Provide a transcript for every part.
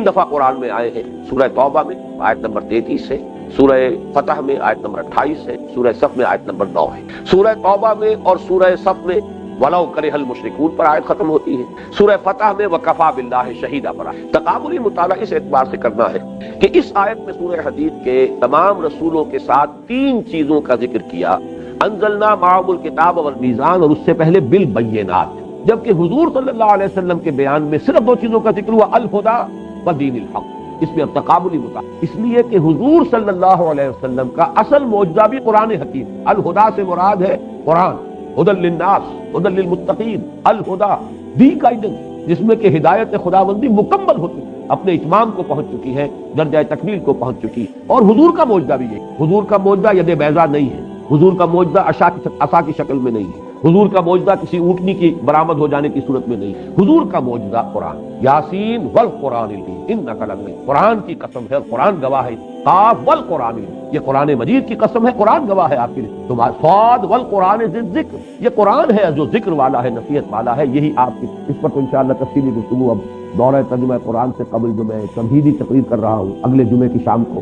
دفعہ قرآن میں آئے ہیں، سورہ توبہ میں آیت نمبر 33 ہے، سورہ فتح میں آیت نمبر 28 ہے، سورہ صف میں آیت نمبر 9 ہے۔ سورہ توبہ میں اور سورہ صف میں وَلَوْ كَرِهَ الْمُشْرِكُونَ پر آیت ختم ہوتی ہے، سورہ فتح میں وَكَفَىٰ بِاللَّهِ شَهِيدًا پر آیت۔ تقابلی مطالعہ اس اعتبار سے کرنا ہے کہ اس آیت میں سورہ حدید کے تمام رسولوں کے ساتھ تین چیزوں کا ذکر کیا، انزلنا معهم الکتاب والمیزان، اور اس سے پہلے بالبینات، جبکہ حضور صلی اللہ علیہ وسلم کے بیان میں صرف دو چیزوں کا ذکر ہوا، الہدی ودین الحق۔ اس میں اب تقابلی مطالعہ، اس لیے کہ حضور صلی اللہ علیہ وسلم کا اصل معجزہ بھی قرآن حکیم، الہدا سے مراد ہے قرآن، ہدی للناس ہدی للمتقین، الہدا دی گائیڈنس، جس میں کہ ہدایت خداوندی مکمل ہوتی اپنے اتمام کو پہنچ چکی ہے، درجہ تکمیل کو پہنچ چکی، اور حضور کا معجزہ بھی یہی۔ حضور کا معجزہ ید بیضا نہیں ہے، حضور کا معجزہ عصا کی شکل میں نہیں ہے، حضور کا معجزہ کسی اونٹنی کی برآمد ہو جانے کی صورت میں نہیں، حضور کا معجزہ قرآن، یاسین والقرآن انک لمن، قرآن کی قسم ہے، قرآن گواہ ہے، قاف والقرآن، یہ قرآن مجید کی قسم ہے، قرآن گواہ ہے آپ کے لیے، تمہارا صاد والقرآن ذی الذکر، یہ قرآن ہے جو ذکر والا ہے، نصیحت والا ہے، یہی آپ کی۔ اس پر تو انشاءاللہ تفصیلی گفتگو اب دورہ ترجمہ قرآن سے قبل جو میں تمہیدی تقریر کر رہا ہوں اگلے جمعے کی شام کو،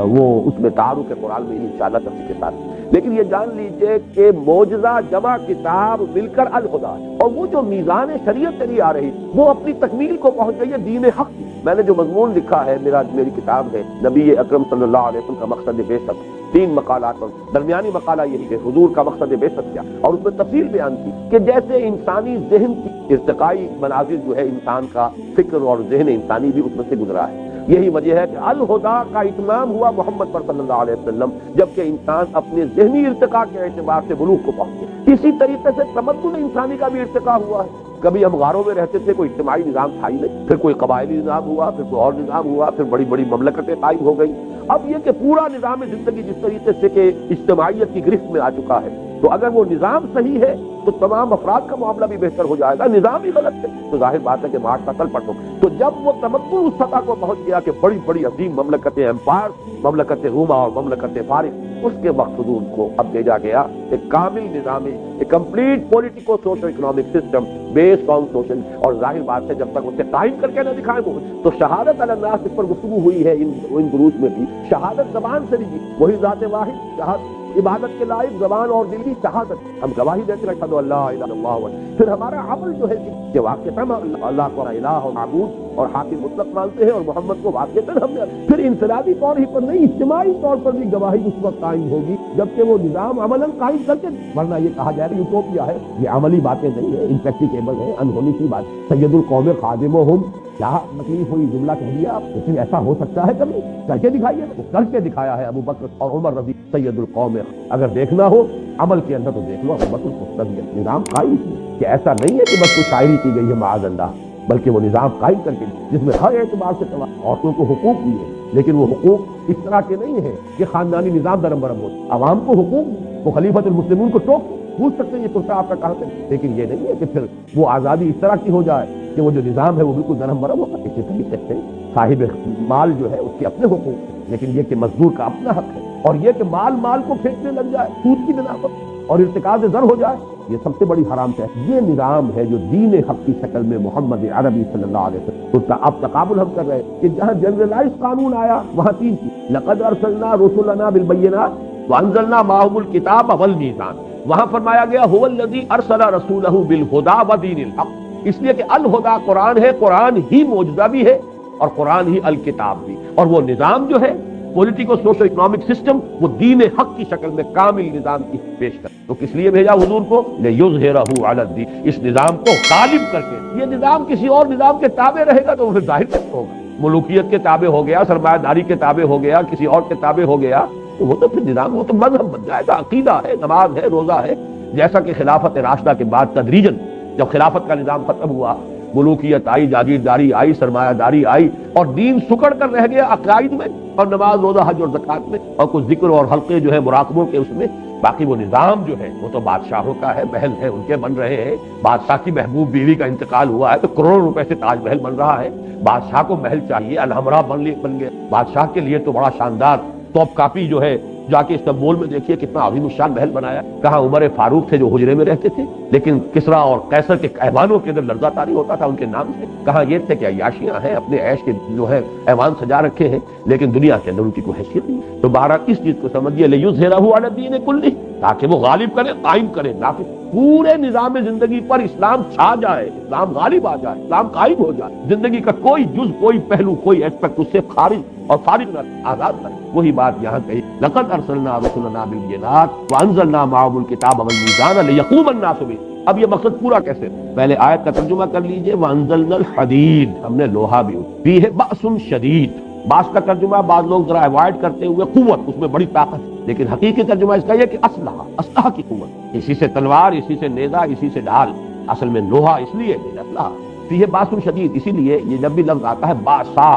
وہ اس میں تعارف قرآن میں انشاءاللہ تفصیل کے ساتھ۔ لیکن یہ جان لیجئے کہ معجزہ جمع کتاب مل کر الہدا ہے، اور وہ جو میزان شریعت چلی آ رہی وہ اپنی تکمیل کو پہنچ گئی ہے دین حق کی۔ میں نے جو مضمون لکھا ہے، میری کتاب ہے نبی اکرم صلی اللہ علیہ وسلم کا مقصد بعثت، 3 مقالات پر، درمیانی مقالہ یہی ہے حضور کا مقصد بعثت کیا، اور اس میں تفصیل بیان کی کہ جیسے انسانی ذہن کی ارتقائی مناظر جو ہے، انسان کا فکر اور ذہن انسانی بھی اس میں سے گزرا ہے۔ یہی وجہ ہے کہ الہدا کا اتمام ہوا محمد پر صلی اللہ علیہ وسلم، جبکہ انسان اپنے ذہنی ارتقاء کے اعتبار سے بلوغ کو پہنچ گیا۔ اسی طریقے سے تمدن انسانی کا بھی ارتقاء ہوا ہے۔ کبھی ہم غاروں میں رہتے تھے، کوئی اجتماعی نظام تھا ہی نہیں، پھر کوئی قبائلی نظام ہوا، پھر کوئی اور نظام ہوا، پھر بڑی بڑی مملکتیں قائم ہو گئی۔ اب یہ کہ پورا نظام زندگی جس طریقے سے کہ اجتماعیت کی گرفت میں آ چکا ہے، تو اگر وہ نظام صحیح ہے تو تمام افراد کا معاملہ بھی بہتر ہو جائے گا، نظام ہی غلط ہے تو ظاہر بات ہے کہ مارٹ کا تل پٹ ہو۔ تو جب وہ تمدن اس سطح کو پہنچ گیا کہ بڑی بڑی عظیم مملکتیں، امپائر، مملکت روما اور مملکت فارس، اس کے وقت حضور کو اب بھیجا گیا ایک کامل نظام، ایک complete politico social economic system based on social, اور ظاہر بات ہے جب تک اسے قائم کر کے نہ دکھائے وہ، تو شہادت علی الناس اس پر گفتگو ہوئی ہے ان دروس میں بھی، شہادت زبان سے بھی، وہی ذات واحد شہادت، عبادت کے لائق زبان اور دل کی شہادت، ہم گواہی دیتے ہیں اشہد ان لا الہ الا اللہ، پھر ہمارا عمل جو ہے کہ واقعتاً اللہ کو الہ اور معبود اور حاکم مطلق مانتے ہیں، اور محمد کو واقعتاً ہم نے پھر انفرادی طور ہی پر نہیں، اجتماعی طور پر بھی گواہی اس وقت قائم ہوگی جبکہ وہ نظام عملاً قائم کر کے، ورنہ یہ کہا جائے یوٹوپیا ہے، یہ عملی باتیں نہیں ہیں، امپریکٹیکیبل ہیں، انہونی سی بات۔ سید القوم خادمہم، کیا تکلیف ہوئی جملہ کہہ دیا آپ، لیکن ایسا ہو سکتا ہے کبھی؟ کر کے دکھائیے، وہ کر کے دکھایا ہے ابو بکر اور عمر رضی سید القوم۔ اگر دیکھنا ہو عمل کے اندر تو دیکھ لو ابو بکر کو، نظام قائم کیا کہ ایسا نہیں ہے کہ بس کوئی شاعری کی گئی ہے معاذ اللہ، بلکہ وہ نظام قائم کر کے جس میں ہر اعتبار سے عورتوں کو حقوق دیے، لیکن وہ حقوق اس طرح کے نہیں ہیں کہ خاندانی نظام درم برم ہو، عوام کو حقوق، وہ خلیفۃ المسلمین کو ٹوک پوچھ سکتے ہیں یہ کرتا آپ کا کہاں سے، لیکن یہ نہیں ہے کہ پھر وہ آزادی اس طرح کی ہو جائے کہ وہ جو نظام ہے وہ بالکل درم برم ہو۔ اسی طریقے سے صاحب مال جو ہے اس کے اپنے حقوق ہیں، لیکن یہ کہ مزدور کا اپنا حق ہے، اور یہ کہ مال کو پھینکنے لگ جائے سود کی بنا پر اور ارتکاز زر ہو جائے، یہ سب سے بڑی حرام ہے۔ یہ نظام ہے جو دین حق کی شکل میں محمد عربی صلی اللہ علیہ وسلم، اس کا اب تقابل ہم کر رہے ہیں کہ جہاں جنرلائز قانون آیا وہاں 3 چیز، لقد ارسلنا رسلنا بالبینات وانزلنا معهم الکتاب والمیزان، وہاں فرمایا گیا هو الذی ارسل رسولہ بالہدی ودین الحق، اس لیے کہ الہدا قرآن ہے، قرآن ہی معجزہ بھی ہے اور قرآن ہی الکتاب بھی، اور وہ نظام جو ہے پولیٹیکو سوشل اکنامک سسٹم وہ دین حق کی شکل میں کامل نظام کی پیش کر، تو کس لیے بھیجا حضور کو؟ لِیُظْہِرَہُ عَلَى الدِّینِ، اس نظام کو غالب کر کے۔ یہ نظام کسی اور نظام کے تابع رہے گا تو پھر ظاہر کیسے ہوگا؟ ملوکیت کے تابع ہو گیا، سرمایہ داری کے تابع ہو گیا، کسی اور کے تابع ہو گیا تو وہ تو پھر نظام، وہ تو مذہب بن جائے گا، عقیدہ ہے، نماز ہے، روزہ ہے۔ جیسا کہ خلافت راشدہ کے بعد تدریجاً جب خلافت کا نظام ختم ہوا، ملوکیت آئی، جاگیرداری آئی، سرمایہ داری آئی، اور دین سکڑ کر رہ گیا عقائد میں اور نماز روزہ حج اور زکوٰۃ میں، اور کچھ ذکر اور حلقے جو ہے مراقبوں کے اس میں، باقی وہ نظام جو ہے وہ تو بادشاہوں کا ہے، محل ہے ان کے بن رہے ہیں۔ بادشاہ کی محبوب بیوی کا انتقال ہوا ہے تو کروڑوں روپے سے تاج محل بن رہا ہے، بادشاہ کو محل چاہیے، الحمرا بن گیا بادشاہ کے لیے تو بڑا شاندار توپ کاپی جو ہے، جا کے استنبول میں دیکھیے کتنا عظیم الشان محل بنایا، کہاں عمر فاروق تھے جو حجرے میں رہتے تھے، لیکن کسرا اور قیصر کے ایوانوں کے اندر لرزہ طاری ہوتا تھا ان کے نام سے. کہاں یہ تھے کہ عیاشیاں ہیں، اپنے عیش کے جو ہے ایوان سجا رکھے ہیں، لیکن دنیا کے اندر ان کی کوئی حیثیت نہیں. تو بہرحال اس چیز کو سمجھیے لیظہرہ علی الدین کلہ، تاکہ وہ غالب کرے، قائم کرے، نافذ پورے نظام زندگی پر اسلام چھا جائے، اسلام غالب آ جائے، اسلام قائم ہو جائے، زندگی کا کوئی جز، کوئی پہلو، کوئی ایسپیکٹ اس سے خارج اور فارغ نہ، آزاد نہ. وہی بات یہاں کہی، لقد ارسلنا رسلنا بالبینات وانزلنا معهم الکتاب والمیزان لیقوم الناس بہ. اب یہ مقصد پورا کیسے؟ پہلے آیت کا ترجمہ کر لیجئے، وانزلنا الحدید، ہم نے لوہا بھی فیہ بأس شدید. باس کا ترجمہ بعض لوگ ذرا اوائڈ کرتے ہوئے قوت، اس میں بڑی طاقت، لیکن حقیقی ترجمہ اس کا یہ کہ اسلحہ کی قوت، اسی سے تلوار، اسی سے نیزہ، اسی سے ڈھال. اصل میں لوہا اس لیے اسلحہ فیہ باس شدید، اسی لیے یہ جب بھی لفظ آتا ہے باسا،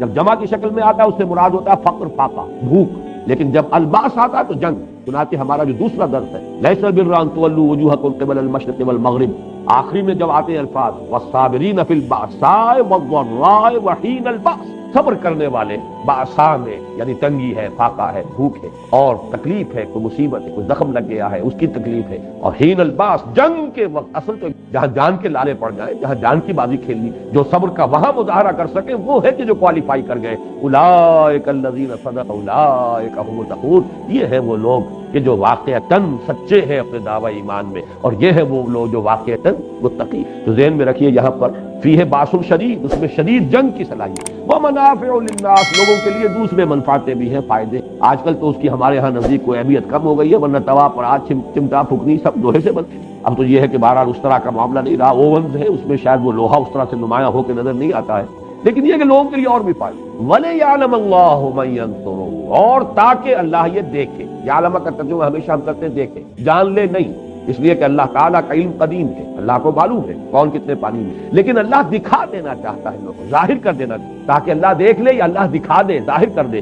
جب جمع کی شکل میں آتا ہے اس سے مراد ہوتا ہے فقر، فاقہ، بھوک. لیکن جب الباس آتا ہے تو جنگ. چنانچہ ہمارا جو دوسرا درس ہے لیس البر ان تولوا وجوہکم قبل المشرق والمغرب، آخری میں جب آتے ہیں الفاظ والصابرین فی البأساء والضراء وحین البأس، صبر کرنے والے باسا میں یعنی تنگی ہے، فاقہ ہے، بھوک ہے اور تکلیف ہے، کوئی مصیبت ہے، کوئی زخم لگ گیا ہے اس کی تکلیف ہے، اور حین الباس جنگ کے وقت. اصل تو جہاں جان کے لالے پڑ جائیں، جہاں جان کی بازی کھیلنی، جو صبر کا وہاں مظاہرہ کر سکے وہ ہے کہ جو کوالیفائی کر گئے. اولئک الذین صدقوا اولئک هم المتقون، یہ ہے وہ لوگ کہ جو واقعتاً سچے ہیں اپنے دعوی ایمان میں، اور یہ ہے وہ لوگ جو واقعتاً متقی. تو ذہن میں رکھیے یہاں پر فیہ باس شدید، اس میں شدید جنگ کی صلاحیت. ومنافع للناس، لوگوں کے لیے دوسرے منفعتیں بھی ہیں، فائدے. آج کل تو اس کی ہمارے ہاں نزدیک کوئی اہمیت کم ہو گئی ہے، ورنہ توا پر آج چمٹا پھکنی سب لوہے سے بنتی. اب تو یہ ہے کہ بہرحال اس طرح کا معاملہ نہیں رہا. اوونز ہے اس میں شاید وہ لوہا اس طرح سے نمایاں ہو کے نظر نہیں آتا ہے، لیکن یہ کہ لوگوں کے لیے اور بھی فائدے. وَلِيَعْلَمَ اللَّهُ مَن يَنصُرُهُ، اور تاکہ اللہ یہ دیکھے. یعلم کا ترجمہ ہمیشہ ہم کرتے ہیں دیکھے، جان لے نہیں، اس لیے کہ اللہ تعالیٰ کا علم قدیم ہے، اللہ کو معلوم ہے کون کتنے پانی میں، لیکن اللہ دکھا دینا چاہتا ہے لوگوں کو، ظاہر کر دینا چاہتا، تاکہ اللہ دیکھ لے یا اللہ دکھا دے، ظاہر کر دے.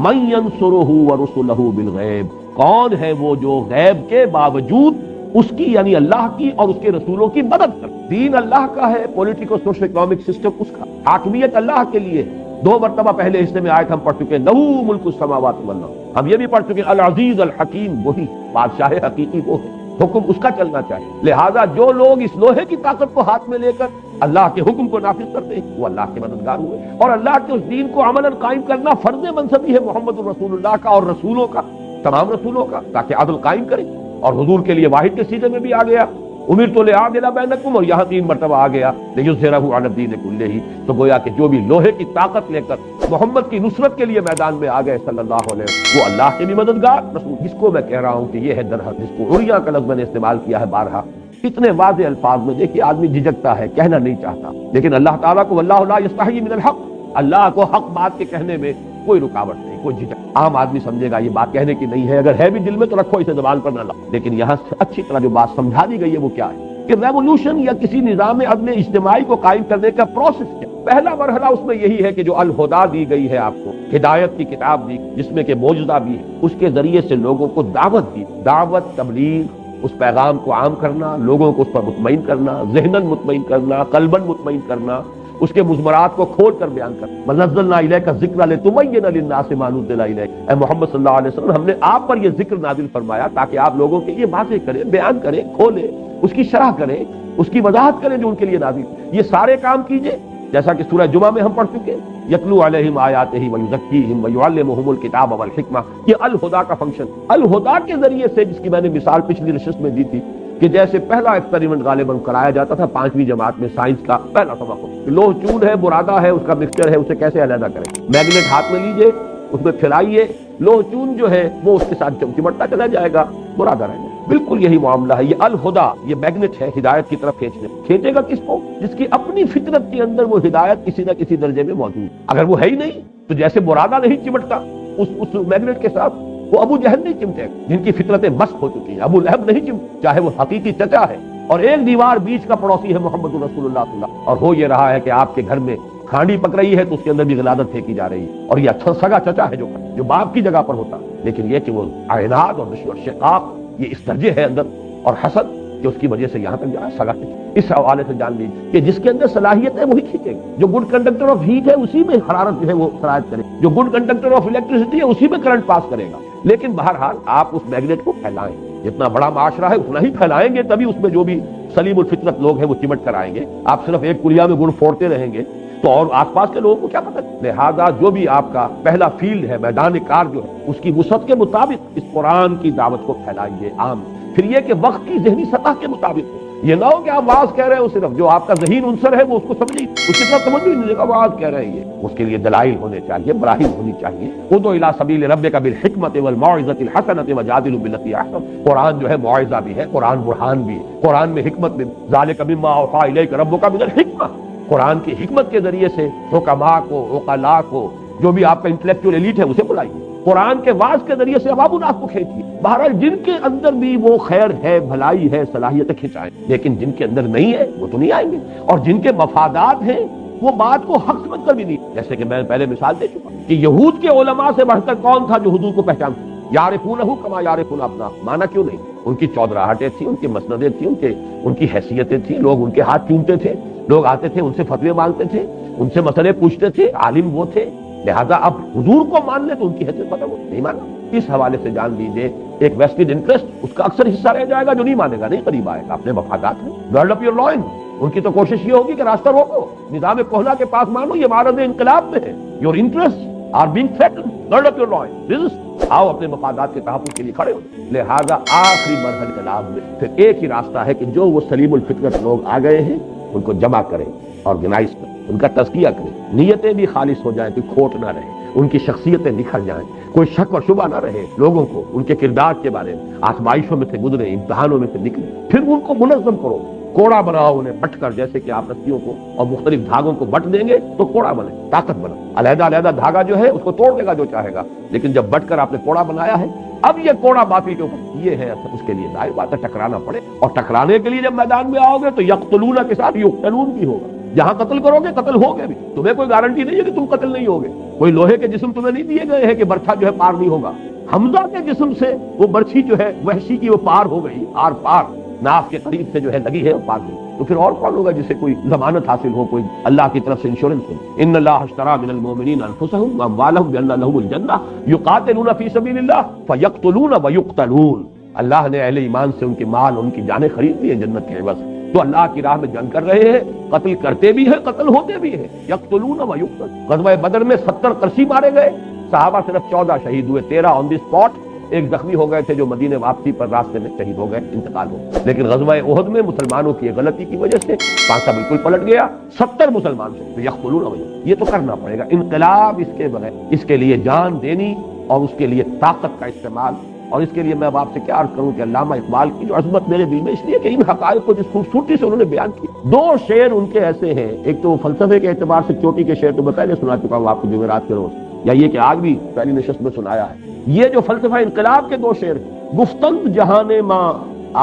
مَن يَنصُرُهُ وَرُسُلَهُ بِالْغَیب، کون ہے وہ جو غیب کے باوجود اس کی یعنی اللہ کی اور اس کے رسولوں کی مدد کر. دین اللہ کا ہے، پولیٹیکل سوشل اکنامک سسٹم اس کا، حاکمیت اللہ کے لیے. 2 مرتبہ پہلے حصے میں آیت ہم پڑھ چکے، لہو ملک السماوات والارض. ہم یہ بھی پڑھ چکے العزیز الحکیم، وہی بادشاہ حقیقی وہ ہے، حکم اس کا چلنا چاہیے. لہذا جو لوگ اس لوہے کی طاقت کو ہاتھ میں لے کر اللہ کے حکم کو نافذ کرتے ہیں وہ اللہ کے مددگار ہوئے. اور اللہ کے اس دین کو عملاً قائم کرنا فرض منصبی ہے محمد الرسول اللہ کا اور رسولوں کا، تمام رسولوں کا، تاکہ عدل قائم کرے. اور حضور کے لیے واحد کے سیدھے میں بھی آ گیا امرت لأعدل بینکم، اور یہاں 3 مرتبہ آ گیا لیظہرہ علی الدین کلہ. تو گویا کہ جو بھی لوہے کی طاقت لے کر محمد کی نصرت کے لیے میدان میں آ گئے صلی اللہ علیہ وسلم، وہ اللہ کے بھی مددگار رسول. جس کو میں کہہ رہا ہوں کہ یہ ہے درحق، جس کو عریاں کا لفظ میں نے استعمال کیا ہے بارہا اتنے واضح الفاظ میں. دیکھیے آدمی جھجکتا ہے، کہنا نہیں چاہتا، لیکن اللہ تعالیٰ کو واللہ لا یستحیی من الحق، اللہ کو حق بات کے کہنے میں کوئی رکاوٹ نہیں، کوئی جھجک. عام آدمی سمجھے گا یہ بات کہنے کی نہیں ہے، اگر ہے بھی دل میں تو رکھو، اسے زبان پر نہ لاؤ. لیکن یہاں سے اچھی طرح جو بات سمجھا دی گئی ہے وہ کیا ہے کہ ریولوشن یا کسی نظام عدل اجتماعی کو قائم کرنے کا پروسیس کیا. پہلا مرحلہ اس میں یہی ہے کہ جو الہدا دی گئی ہے آپ کو، ہدایت کی کتاب دی جس میں کہ معجزہ بھی ہے، اس کے ذریعے سے لوگوں کو دعوت دی. دعوت، تبلیغ، اس پیغام کو عام کرنا، لوگوں کو اس پر مطمئن کرنا، ذہناً مطمئن کرنا، قلباً مطمئن کرنا، اس کے مضمرات کو کھول کر بیان کرنا. وَنَزَّلْنَا إِلَيْكَ الذِّكْرَ لِتُبَيِّنَ لِلنَّاسِ مَا نُزِّلَ إِلَيْهِمْ. اے محمد صلی اللہ علیہ وسلم، ہم نے آپ پر یہ ذکر نازل فرمایا تاکہ آپ لوگوں کے لیے باتیں کریں، بیان کریں، کھولیں، اس کی شرح کریں، اس کی وضاحت کریں جو ان کے لیے نازل. یہ سارے کام کیجئے جیسا کہ سورہ جمعہ میں ہم پڑھ چکے، یتلو علیہم آیاتہ ویزکیہم ویعلمہم الکتاب والحکمہ. یہ الہدا کا فنکشن، الہدا کے ذریعے سے، جس کی میں نے مثال پچھلی نشست میں دی تھی کہ جیسے پہلا ایکسپیریمنٹ غالباً کرایا جاتا تھا 5ویں جماعت میں سائنس کا پہلا سبق، لوہ چون ہے، برادہ ہے، اس کا مکسچر ہے، اسے کیسے علیحدہ کریں. میگنیٹ ہاتھ میں لیجئے، اس میں پھیلائیے، لوہ چون جو ہے وہ اس کے ساتھ چمٹتا چلا جائے گا، برادہ رہے گا. بالکل یہی معاملہ ہے. یہ الہدا، یہ میگنیٹ ہے ہدایت کی طرف کھینچنے. کھینچے گا کس کو؟ جس کی اپنی فطرت کے اندر وہ ہدایت کسی نہ کسی درجے میں موجود. اگر وہ ہے ہی نہیں تو جیسے برادہ نہیں چمٹتا اس میگنیٹ کے ساتھ، وہ ابو جہل نہیں چمٹے جن کی فطرتیں مست ہو چکی ہیں. ابو لہب نہیں چمٹے چاہے وہ حقیقی چچا ہے اور ایک دیوار بیچ کا پڑوسی ہے محمد رسول اللہ صلی اللہ علیہ وسلم. اور ہو یہ رہا ہے کہ آپ کے گھر میں کھانڈی پک رہی ہے تو اس کے اندر بھی غلادت پھینکی جا رہی ہے، اور یہ اچھا سگا چچا ہے جو باپ کی جگہ پر ہوتا. لیکن یہ کہ وہ اعناد اور رشوت شقاق یہ اس درجے ہے اندر اور حسد کہ اس کی وجہ سے یہاں تک جا سگا. اس حوالے سے جان لیجیے کہ جس کے اندر صلاحیت ہے وہی کھینچے گا. جو گڈ کنڈکٹر آف ہیٹ ہے اسی میں حرارت جو ہے وہ سرایت کرے، جو گڈ کنڈکٹر آف الیکٹریسٹی ہے اسی میں کرنٹ پاس کرے گا. لیکن بہرحال آپ اس میگنیٹ کو پھیلائیں. جتنا بڑا معاشرہ ہے اتنا ہی پھیلائیں گے، تبھی اس میں جو بھی سلیم الفطرت لوگ ہیں وہ چمٹ کر آئیں گے۔ آپ صرف ایک کلیا میں گڑ پھوڑتے رہیں گے تو اور آس پاس کے لوگوں کو کیا پتہ؟ لہذا جو بھی آپ کا پہلا فیلڈ ہے، میدان کار جو ہے، اس کی وسعت کے مطابق اس قرآن کی دعوت کو پھیلائیے عام۔ پھر یہ کہ وقت کی ذہنی سطح کے مطابق ہو، یہ نہ ہو کہ آپ واز کہہ رہے ہو صرف جو آپ کا ذہین عنصر ہے وہ اس کو سمجھے، اس کی طرف توجہ ہی نہیں دے گا، واز کہہ رہے ہیں یہ۔ اس کے لیے دلائل ہونے چاہیے، براہین ہونی چاہیے۔ ادعو الی سبیل ربک بالحکمۃ والموعظۃ الحسنۃ وجادلھم باللتی احسن۔ قرآن جو ہے موعظہ بھی ہے، قرآن برہان بھی ہے، قرآن میں حکمت بھی۔ ذالک مما اوحی الیک ربک من الحکمہ، قرآن کی حکمت کے ذریعے سے حکماء کو، عقلاء کو، جو بھی آپ کا انٹلیکچوئل ایلیٹ ہے اسے بلائیے، قرآن کے واعظ کے ذریعے سے عوام الناس کو کھینچیے۔ بہرحال جن کے اندر بھی وہ خیر ہے، بھلائی ہے، صلاحیت کھنچائیں، لیکن جن کے اندر نہیں ہے وہ تو نہیں آئیں گے، اور جن کے مفادات ہیں وہ بات کو حق سمجھ کر بھی نہیں۔ جیسے کہ میں نے پہلے مثال دے چکا کہ یہود کے علماء سے بڑھ کر کون تھا جو حضور کو پہچانتا؟ یعرفونہ کما یعرفون ابناءہم، مانا کیوں نہیں؟ ان کی چودراہٹیں تھیں، ان کی مسندیں تھیں، ان کی حیثیتیں تھیں، لوگ ان کے ہاتھ چومتے تھے، لوگ آتے تھے ان سے فتوے مانگتے تھے، ان سے مسئلے پوچھتے تھے، عالم وہ تھے۔ لہذا اب حضور کو مان لے تو ان کی حیثیت ختم ہو، نہیں مانا۔ اس حوالے سے جان لیجیے ایک ویسٹڈ انٹرسٹ اس کا اکثر حصہ رہ جائے گا، جو نہیں مانے گا، نہیں قریب آئے گا، اپنے مفادات میں۔ گرڈ اپ یور لوئن، ان کی تو کوشش یہ ہوگی کہ راستہ روکو، نظام کہنا کے پاس مانو، یہ معرض انقلاب میں ہے، your interest are being threatened, gird up your loins, resist, آؤ اپنے مفادات کے تحفظ کے لیے کھڑے ہو۔ لہذا آخری مرحلہ انقلاب میں پھر ایک ہی راستہ ہے کہ جو وہ سلیم الفطرت لوگ آ گئے ہیں ان کو جمع کریں، آرگنائز کریں، ان کا تزکیہ کریں، نیتیں بھی خالص ہو جائیں، کوئی کھوٹ نہ رہے، ان کی شخصیتیں نکھر جائیں، کوئی شک اور شبہ نہ رہے لوگوں کو ان کے کردار کے بارے میں، آزمائشوں میں سے گزرے، امتحانوں میں سے نکلے، پھر ان کو منظم کرو، کوڑا بناؤ انہیں بٹ کر، جیسے کہ آپ رسیوں کو اور مختلف دھاگوں کو بٹ دیں گے تو کوڑا بنے، طاقت بنے۔ علیحدہ علیحدہ دھاگا جو ہے اس کو توڑ دے گا جو چاہے گا، لیکن جب بٹ کر آپ نے کوڑا بنایا ہے، اب یہ کوڑا باطل کے اوپر یہ ہے، اس کے لیے ظاہر بات ہے ٹکرانا پڑے، اور ٹکرانے کے لیے جب میدان میں آؤ گے تو یقتلون کے ساتھ یقتلون بھی ہوگا، جہاں قتل کرو گے قتل ہوگے بھی، تمہیں کوئی گارنٹی نہیں ہے کہ تم قتل نہیں ہوگے، کوئی لوہے کے جسم تمہیں نہیں دیے گئے ہیں کہ برچھا جو ہے پار نہیں ہوگا، حمزہ کے جسم سے وہ برچھی جو ہے وحشی کی وہ پار ہو گئی، آر پار ناف کے قریب سے جو ہے لگی ہے وہ پار گئی، تو پھر اور کون ہوگا جسے کوئی ضمانت حاصل ہو، کوئی اللہ کی طرف سے انشورنس ہو۔ ان اللہ اشترى من المؤمنین انفسهم واموالهم بان لهم الجنہ یقاتلون فی سبیل اللہ فیقتلون ویقتلون، اللہ نے اہل ایمان سے ان کے مال، ان کی جانیں خرید لی ہیں جنت کے عوض، تو اللہ کی راہ میں جنگ کر رہے ہیں، قتل کرتے بھی ہیں، قتل ہوتے بھی ہیں، یقتلون ویقتلون۔ غزوہ بدر میں 70 قرشی مارے گئے، صحابہ صرف 14 شہید ہوئے، 13 آن دی اسپاٹ، ایک زخمی ہو گئے تھے جو مدینے واپسی پر راستے میں شہید ہو گئے، انتقال ہو گیا۔ لیکن غزوہ احد میں مسلمانوں کی غلطی کی وجہ سے پانسا بالکل پلٹ گیا، 70 مسلمان سے یقتلون ویقتلون۔ یہ تو کرنا پڑے گا انقلاب، اس کے بغیر، اس کے لیے جان دینی اور اس کے لیے طاقت کا استعمال۔ اور اس کے لیے میں آپ سے کیا عرض کروں کہ علامہ اقبال کی جو عظمت میرے دل میں اس لیے کہ ان حقائق کو جس خوبصورتی سے انہوں نے بیان کی، 2 شعر ان کے ایسے ہیں، ایک تو وہ فلسفے کے اعتبار سے چوٹی کے شعر تو میں پہلے سنا چکا ہوں آپ کو جمعرات کے روز، یا یہ کہ آج بھی پہلی نشست میں سنایا ہے، یہ جو فلسفہ انقلاب کے 2 شعر ہیں، گفتند جہان ماں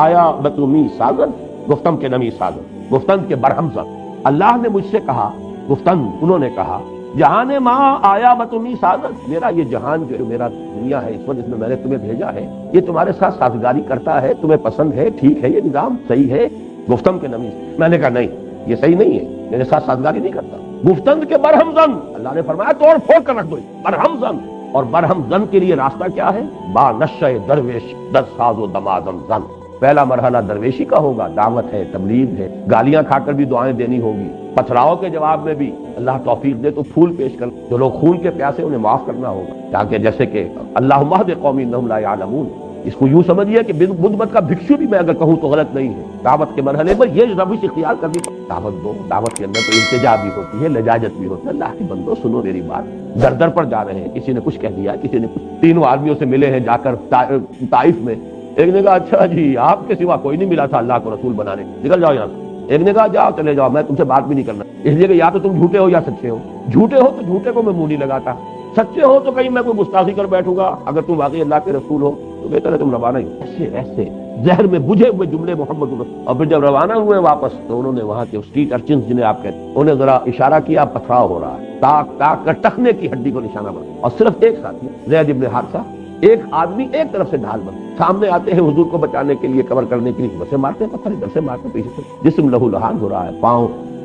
آیا بتمی ساگر، گفتم کے نمی ساگر، گفتند کے برہم زد، اللہ نے مجھ سے کہا، گفتند انہوں نے کہا، جہان ماں آیا بتمی ساگر، میرا یہ جہان جو میرا دنیا ہے اس وقت جس میں میں نے تمہیں بھیجا ہے، یہ تمہارے ساتھ سازگاری کرتا ہے، تمہیں پسند ہے، ٹھیک ہے، یہ نظام صحیح ہے، گفتم کے نمی، میں نے کہا نہیں یہ صحیح نہیں ہے، میرے ساتھ سازگاری نہیں کرتا، گفتند کے برہم زن، اللہ نے فرمایا توڑ پھوڑ کر رکھ دو، برہم زن، اور برہم زن کے لیے راستہ کیا ہے؟ با نشہ درویش در ساز و دمادم زن، پہلا مرحلہ درویشی کا ہوگا، دعوت ہے، تبلیغ ہے، گالیاں کھا کر بھی دعائیں دینی ہوگی، پتھراؤ کے جواب میں بھی اللہ توفیق دے تو پھول پیش کر، جو لوگ خون کے پیاسے انہیں معاف کرنا ہوگا، تاکہ جیسے کہ اللہم اہد قومی انہم لا یعلمون، اس کو یوں سمجھیے کہ بدھ مت کا بھکشو بھی میں اگر کہوں تو غلط نہیں ہے، دعوت کے مرحلے پر یہ روش اختیار کرنی، دعوت دو، دعوت کے اندر تو التجا بھی ہوتی ہے، لجاجت بھی ہوتی ہے، اللہ کے بندو سنو میری بات، در در پر جا رہے ہیں، کسی نے کچھ کہہ دیا، کسی نے کچھ، 3 آدمیوں سے ملے ہیں جا کر طائف میں، ایک نے کہا اچھا جی آپ کے سوا کوئی نہیں ملا تھا اللہ کو رسول بنانے، نکل جاؤ یہاں سے، ایک نے کہا جاؤ چلے جاؤ میں تم سے بات بھی نہیں کرنا، اس لیے کہ یا تو تم جھوٹے ہو یا سچے ہو، جھوٹے ہو تو جھوٹے کو میں منہ نہیں لگاتا، سچے ہو تو کہیں میں کوئی گستاخی کر بیٹھوں گا، اگر تم واقعی اللہ کے رسول ہو تو بہتر ہے تم روانہ ہی۔ ایسے ایسے زہر میں بجھے ہوئے جملے محمد رسول، اور پھر جب روانہ ہوئے واپس تو انہوں نے وہاں کے اسٹریٹ ارچنز جنہیں آپ کہتے ہیں انہیں ذرا اشارہ کیا، پتھراؤ ہو رہا ہے، تاک تاک کر ٹخنے کی ہڈی کو نشانہ بنا، اور صرف ایک ساتھی زید ابن حارثہ، ایک آدمی ایک طرف سے ڈھال بن سامنے آتے ہیں حضور کو بچانے کے لیے، کور کرنے کے لیے، ادھر سے مارتے ہیں پتھر، ادھر سے مارتے ہیں پیچھے سے، جسم لہو لہان ہو رہا ہے،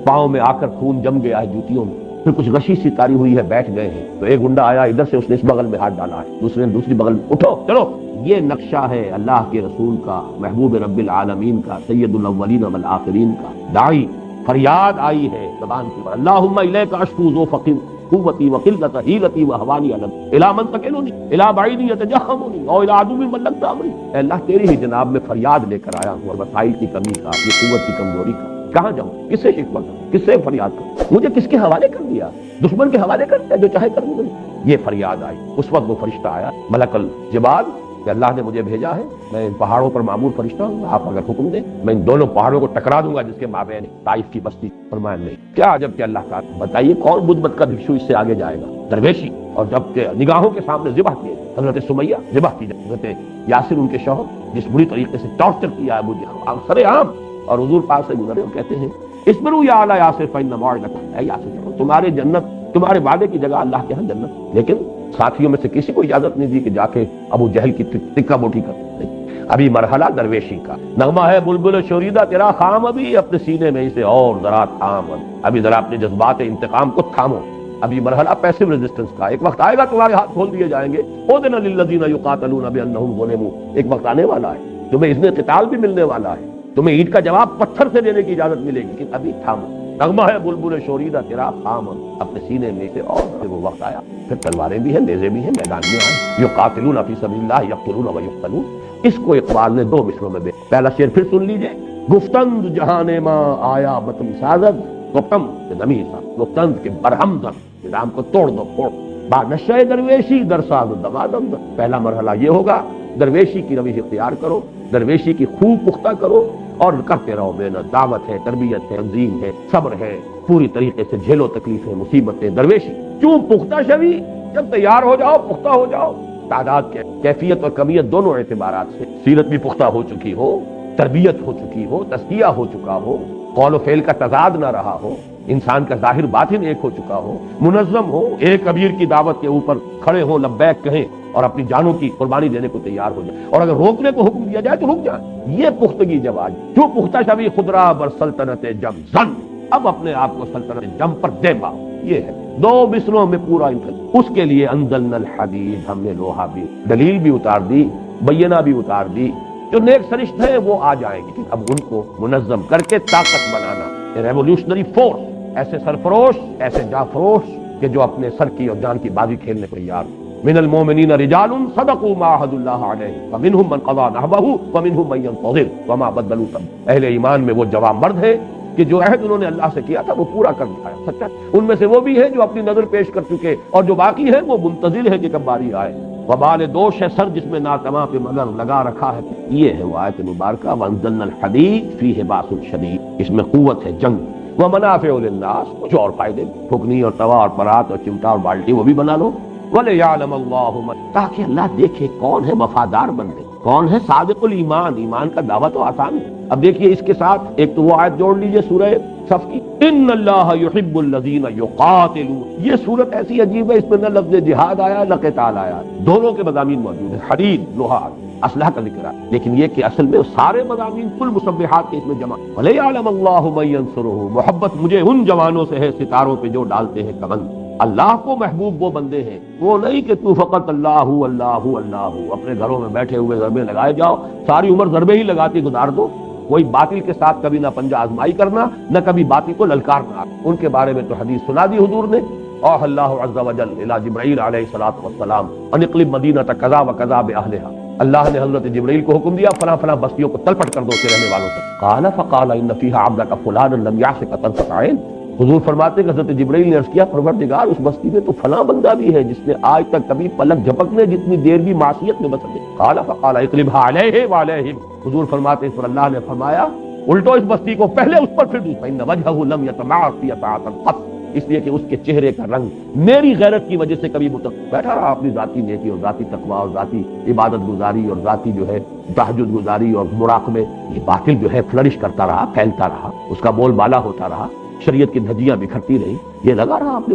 پاؤں میں آ کر خون جم گیا ہے جوتیوں میں، پھر کچھ غشی سی تاری ہوئی ہے، بیٹھ گئے ہیں، تو ایک گنڈا آیا ادھر سے، اس نے اس بغل میں ہاتھ ڈالا ہے، دوسرے نے دوسری بغل میں، اٹھو چلو۔ یہ نقشہ ہے اللہ کے رسول کا، محبوب رب العالمین کا، سید الاولین والآخرین کا۔ داعی فریاد آئی ہے زبان کی، اللہم الیک اشکو ذو فقر قوتی وقلت حیلتی وہوانی علم الی من تکلنی الی بعید یتجہمنی او الی عدو ملکت امری۔ اے اللہ تیری ہی جناب میں فریاد لے کر آیا ہوں، اور وسائل کی کمی کا، یہ قوت کی کمزوری کا، کہاں جاؤں، کس سے شکوہ کروں، کس سے فریاد کروں، مجھے کس کے حوالے کر دیا، دشمن کے حوالے کر دیا، جو چاہے کر دوں۔ یہ فریاد آئی، اس وقت وہ فرشتہ آیا ملک الجبال کہ اللہ نے مجھے بھیجا ہے، میں ان پہاڑوں پر معمور فرشتہ ہوں، آپ اگر حکم دیں میں ان دونوں پہاڑوں کو ٹکرا دوں گا جس کے مابین طائف کی بستی۔ فرمایا نہیں، کیا عجب کہ اللہ کا، بتائیے کون بدھ مت کا بھکشو اس سے آگے جائے گا، درویشی، اور جب کہ نگاہوں کے سامنے ذبح کیے، حضرت سمیہ ذبح کی، حضرت یاسر ان کے شوہر جس بری طریقے سے ٹارچر کیا ابو جہل سر عام، اور حضور پاک سے گزرے اور کہتے ہیں اسبروا یا اعلی یاسر فإن موعدکم، اے یاسر تمہارے جنت، تمہارے وعدے کی جگہ اللہ کے ہاں جنت۔ لیکن ساتھیوں میں سے کسی کو اجازت نہیں دی کہ جا کے ابو جہل کی ٹکا موٹی کر دیں۔ ابھی مرحلہ درویشی کا نغمہ ہے، بلبل شوریدہ تیرا خام، ابھی اپنے سینے میں اسے اور ذرا تھام، ابھی ذرا اپنے جذبات انتقام کو تھامو۔ ابھی مرحلہ پیسو ریزسٹنس کا، ایک وقت آئے گا تمہارے ہاتھ کھول دیے جائیں گے، اذن للذین یقاتلون بانہم ظلموا، ایک وقت آنے والا ہے تمہیں اذن قتال بھی ملنے والا ہے، تمہیں اینٹ کا جواب پتھر سے دینے کی اجازت ملے گی، لیکن ابھی تھامو۔ نغمہ ہے بلبل شوریدہ تیرا خام، اپنے سینے میں سے، اور وہ وقت آیا پھر تلواریں بھی ہیں، نیزے بھی ہیں، میدان میں آئے، یقاتلون فی سبیل اللہ یقتلون و یقتلون۔ اس کو اقبال نے دو مصروں میں پہلا شعر پھر سن لیجئے، گفتند جہان ماں آیا بطن سازد، گفتم نمی سا، گفتند کے برہم زن، نظام کو توڑ دو، پھوڑ، با نشہ درویشی در ساز دمادم۔ پہلا مرحلہ یہ ہوگا، درویشی کی روش اختیار کرو، درویشی کی خوب پختہ کرو، اور کرتے رہو محنت، دعوت ہے، تربیت ہے، تنظیم ہے، صبر ہے، پوری طریقے سے جھیلو تکلیفیں، مصیبتیں، درویشی کیوں پختہ شوی، جب تیار ہو جاؤ، پختہ ہو جاؤ، تعداد کے کیفیت اور کمیت دونوں اعتبارات سے، سیرت بھی پختہ ہو چکی ہو، تربیت ہو چکی ہو، تزکیہ ہو چکا ہو، قول و فعل کا تضاد نہ رہا ہو، انسان کا ظاہر باطن ایک ہو چکا ہو، منظم ہو، ایک کبیر کی دعوت کے اوپر کھڑے ہو، لبیک کہیں اور اپنی جانوں کی قربانی دینے کو تیار ہو جائے، اور اگر روکنے کو حکم دیا جائے تو رک جائیں۔ یہ پختگی جب آج جو پختہ شوی خدرا بر سلطنت جم زن، اب اپنے آپ کو سلطنت جم پر دے پاؤ، یہ ہے دو مصروں میں پورا انتظام۔ اس کے لیے انزلنا الحدید، ہم نے لوہا بھی، دلیل بھی اتار دی، بینہ بھی اتار دی، جو نیک سرشت ہیں وہ آ جائیں گے، اب ان کو منظم کر کے طاقت بنانا، ریولیوشنری فورس، ایسے سرفروش، ایسے جافروش کہ جو اپنے سر کی اور جان کی بازی کھیلنے کو تیار ہو۔ من المؤمنین رجال صدقوا ما عاهدوا اللہ علیہ فمنهم من قضى نحبه ومنهم من ينتظر وما بدلوا تبدیلا۔ اہل ایمان میں وہ جوان مرد ہیں کہ جو عہد انہوں نے اللہ سے کیا تھا وہ پورا کر دکھایا، سچا۔ ان میں سے وہ بھی ہیں جو اپنی نظر پیش کر چکے، اور جو باقی ہیں وہ منتظر ہے کہ کب باری آئے۔ وبال دوش ہے سر جس میں ناتماں پہ مگر لگا رکھا ہے، یہ ہے وہ آیت مبارکہ وانزلنا الحدید فیہ باس شدید، اس میں قوت ہے جنگ، ومنافع للناس، کچھ اور فائدے، پھکنی اور توا اور پرات اور چمٹا اور بالٹی وہ بھی بنا لو، وَلِيَعْلَمَ اللَّهُ مَن، تاکہ اللہ دیکھے کون ہے وفادار بندے، کون ہے صادق الایمان، ایمان کا دعویٰ تو آسان ہے۔ اب دیکھیے اس کے ساتھ ایک تو وہ آیت جوڑ لیجئے سورہ صف کی، ان اللہ یحب الذین یقاتلون، یہ صورت ایسی عجیب ہے، اس میں نہ لفظ جہاد آیا نہ قتال آیا، دونوں کے مضامین موجود ہیں، حدید، لوہا، اسلحہ کا ذکر ہے، لیکن یہ کہ اصل میں سارے مضامین کل مسبحات کے اس میں جمع۔ وَلِيَعْلَمَ اللَّهُ مَن يَنصُرُهُ، محبت مجھے ان جوانوں سے ہے ستاروں پہ جو ڈالتے ہیں کمند۔ اللہ کو محبوب وہ بندے ہیں، وہ نہیں کہ تو فقط اللہ اللہ اللہ اپنے گھروں میں بیٹھے ہوئے ضربے لگائے جاؤ، ساری عمر ضربے ہی لگاتی گزار دو، کوئی باطل کے ساتھ کبھی نہ پنجہ آزمائی کرنا، نہ کبھی باطل کو للکارنا۔ ان کے بارے میں تو حدیث سنا دی حضور نے، اوحى اللہ عز وجل الی جبرائیل علیہ الصلوۃ والسلام ان اقلب مدینہ کذا وکذا باہلھا، اللہ نے حضرت جبرائیل کو حکم دیا فلاں فلاں بستیوں کو تلپٹ کر دو اس کے رہنے والوں سے۔ قال فقال ان فیھا عبدک فلانا لم یعصک طرفۃ عین، حضور فرماتے کہ حضرت جبرائیل نے عرض کیا پروردگار اس بستی میں تو فلاں بندہ بھی ہے جس نے آج تک کبھی پلک جھپکنے جتنی دیر بھی معصیت میں بسر نہیں۔ قال فقال اقلبها علیہ وعلیہم، حضور فرماتے اس پر اللہ نے فرمایا الٹو اس بستی کو پہلے اس پر پھر دوسرا، فإن وجهه لم يتمعر في طاعة قط، اس لیے کہ اس کے چہرے کا رنگ میری غیرت کی وجہ سے کبھی بیٹھا رہا اپنی ذاتی نیکی اور ذاتی تقوی اور ذاتی عبادت گزاری اور ذاتی جو ہے تہجد گزاری اور مراقبے، یہ باطل جو ہے فلرش کرتا رہا، پھیلتا رہا، اس کا بول بالا ہوتا رہا، شریعت کی دھجیاں بکھرتی رہی، یہ لگا رہا آپ نے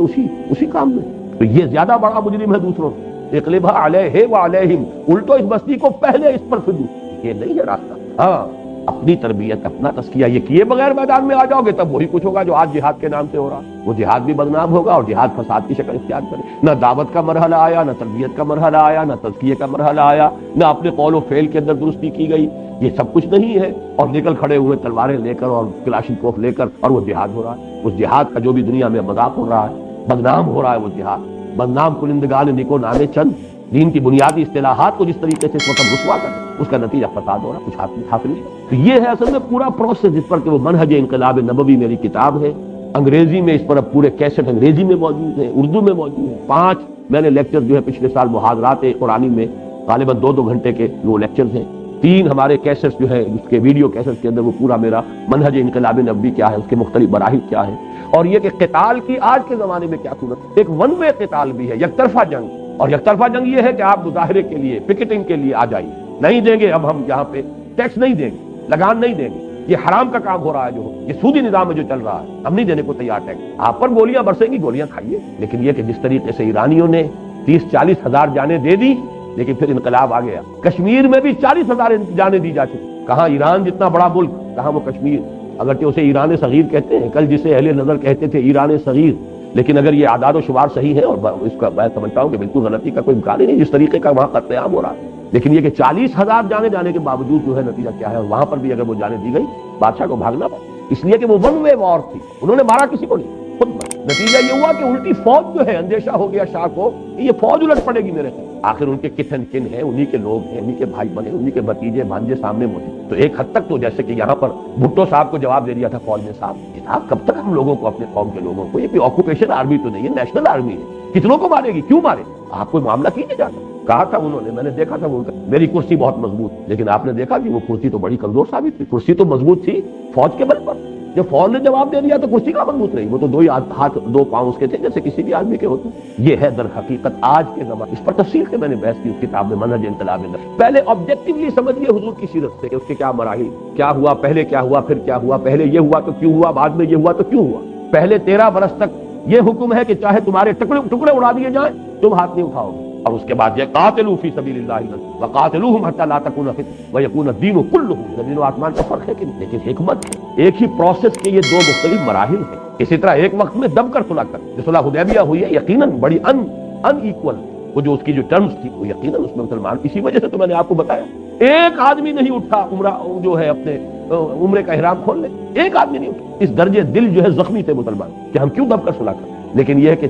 اسی کام میں، تو یہ زیادہ بڑا مجرم ہے دوسروں سے۔ اقلبها علیہ وعلیہم، الٹو اس بستی کو پہلے اس پر پھر دوسرا، یہ نہیں ہے راستہ۔ ہاں اپنی تربیت، اپنا تزکیہ یہ کیے بغیر میدان میں آ جاؤ گے تب وہی کچھ ہوگا جو آج جہاد کے نام سے ہو رہا ہے۔ وہ جہاد بھی بدنام ہوگا اور جہاد فساد کی شکل اختیار کرے۔ نہ دعوت کا مرحلہ آیا، نہ تربیت کا مرحلہ آیا، نہ تزکیے کا مرحلہ آیا، نہ اپنے قول و فعل کے اندر درستی کی گئی، یہ سب کچھ نہیں ہے، اور نکل کھڑے ہوئے تلواریں لے کر اور کلاشنکوف لے کر، اور وہ جہاد ہو رہا ہے۔ اس جہاد کا جو بھی دنیا میں مذاق ہو رہا ہے، بدنام ہو رہا ہے وہ جہاد، بدنام کنندگان نکو نامے چند، دین کی بنیادی اصطلاحات کو جس طریقے سے اس وقت رسوا کر اس کا نتیجہ فساد ہو رہا ہے، کچھ حاصل نہیں۔ تو یہ ہے اصل میں پورا پروسیس جس پر کہ وہ منہج انقلاب نبوی میری کتاب ہے، انگریزی میں اس پر اب پورے کیسٹ انگریزی میں موجود ہیں، اردو میں موجود ہیں، 5 میں نے لیکچر جو ہے پچھلے سال محاضرات قرآنی میں غالباً 2 گھنٹے کے وہ لیکچرز ہیں، 3 ہمارے کیسٹس جو ہے اس کے ویڈیو کیسٹس کے اندر وہ پورا میرا منہج انقلاب نبوی کیا ہے، اس کے مختلف مراحل کیا ہے، اور یہ کہ قتال کی آج کے زمانے میں کیا صورت، ایک ون وے قتال بھی ہے، یک طرفہ جنگ، اور یک طرفہ جنگ یہ ہے کہ آپ مظاہرے کے لیے، پکٹنگ کے لیے آ جائیے، نہیں دیں گے اب ہم یہاں پہ ٹیکس نہیں دیں گے، لگان نہیں دیں گے، یہ حرام کا کام ہو رہا ہے، جو یہ سودی نظام ہے جو چل رہا ہے، ہم نہیں دینے کو تیار ٹیکس، آپ پر گولیاں برسیں گی، گولیاں کھائیے۔ لیکن یہ کہ جس طریقے سے ایرانیوں نے 30-40 ہزار جانیں دے دی، لیکن پھر انقلاب آ گیا، کشمیر میں بھی 40 ہزار جانیں دی جا چکی، کہاں ایران جتنا بڑا ملک، کہاں وہ کشمیر، اگرچہ اسے ایران صغیر کہتے ہیں، کل جسے اہل نظر کہتے تھے ایران صغیر، لیکن اگر یہ اعداد و شمار صحیح ہے، اور اس کا میں سمجھتا ہوں کہ بالکل غلطی کا کوئی امکان ہی نہیں، جس طریقے کا وہاں قتل عام ہو رہا ہے، لیکن یہ کہ 40 ہزار جانے جانے کے باوجود جو ہے نتیجہ کیا ہے، اور وہاں پر بھی اگر وہ جانے دی گئی بادشاہ کو بھاگنا پڑا، اس لیے کہ وہ ون وے وار تھی، انہوں نے مارا کسی کو نہیں، خود مارا۔ نتیجہ یہ ہوا کہ الٹی فوج جو ہے، اندیشہ ہو گیا شاہ کو کہ یہ فوج الٹ پڑے گی میرے خلاف، آخر ان کے کتن کن ہیں، انہی کے لوگ ہیں، انہی کے بھائی بنے، انہی کے بھتیجے بھانجے سامنے موجود، تو ایک حد تک تو جیسے کہ یہاں پر بھٹو صاحب کو جواب دے دیا تھا فوج نے، صاحب کب تک ہم لوگوں کو، اپنے قوم کے لوگوں کو، یہ کوئی آکوپیشن آرمی تو نہیں ہے، نیشنل آرمی ہے، کتنوں کو مارے گی، کیوں مارے، آپ کوئی معاملہ کیجیے جاتا، کہا تھا انہوں نے، میں نے دیکھا تھا وہ، میری کرسی بہت مضبوط، لیکن آپ نے دیکھا کہ وہ کرسی تو بڑی کمزور ثابت ہوئی، کرسی تو مضبوط تھی فوج کے بل پر، جب فوج نے جواب دے دیا تو کرسی کا مضبوط رہی، وہ تو 2 ہاتھ 2 پاؤں اس کے تھے جیسے کسی بھی آدمی کے ہوتے۔ یہ ہے در حقیقت آج کے زمانے، اس پر تفصیل سے میں نے بحث کی اس کتاب میں منہج انقلاب میں، پہلے آبجیکٹیولی سمجھیے حضور کی سیرت سے کہ اس کے کیا مراحل، کیا ہوا پہلے، کیا ہوا پھر کیا ہوا، پہلے یہ ہوا تو کیوں ہوا، بعد میں یہ ہوا تو کیوں ہوا، پہلے 13 برس تک یہ حکم ہے کہ چاہے تمہارے ٹکڑے اڑا دیے جائیں تم ہاتھ نہیں اٹھاؤ گے، اور اس کے بعد یہ قاتلوا فی سبیل اللہ وقاتلوہم حتی لا تکون فتنہ ویکون الدین کلہ، زمین و آسمان کا فرق ہے کہ لیکن حکمت ہے، ایک ہی پروسیس کے یہ 2 مختلف مراحل ہیں، اسی طرح ایک وقت میں دب کر صلح کر، جو صلح حدیبیہ ہوئی ہے یقیناً بڑی ان ایکول، وہ جو اس کی جو ٹرمز تھی وہ یقیناً اس میں مسلمان، اسی وجہ سے تو میں نے آپ کو بتایا ایک آدمی نہیں اٹھا عمرہ جو ہے اپنے عمرے کا احرام کھول لے، ایک آدمی نہیں اٹھا، اس درجے دل جو ہے زخمی تھے مسلمان کہ ہم کیوں دب کر صلح کریں۔ لیکن یہ ہے کہ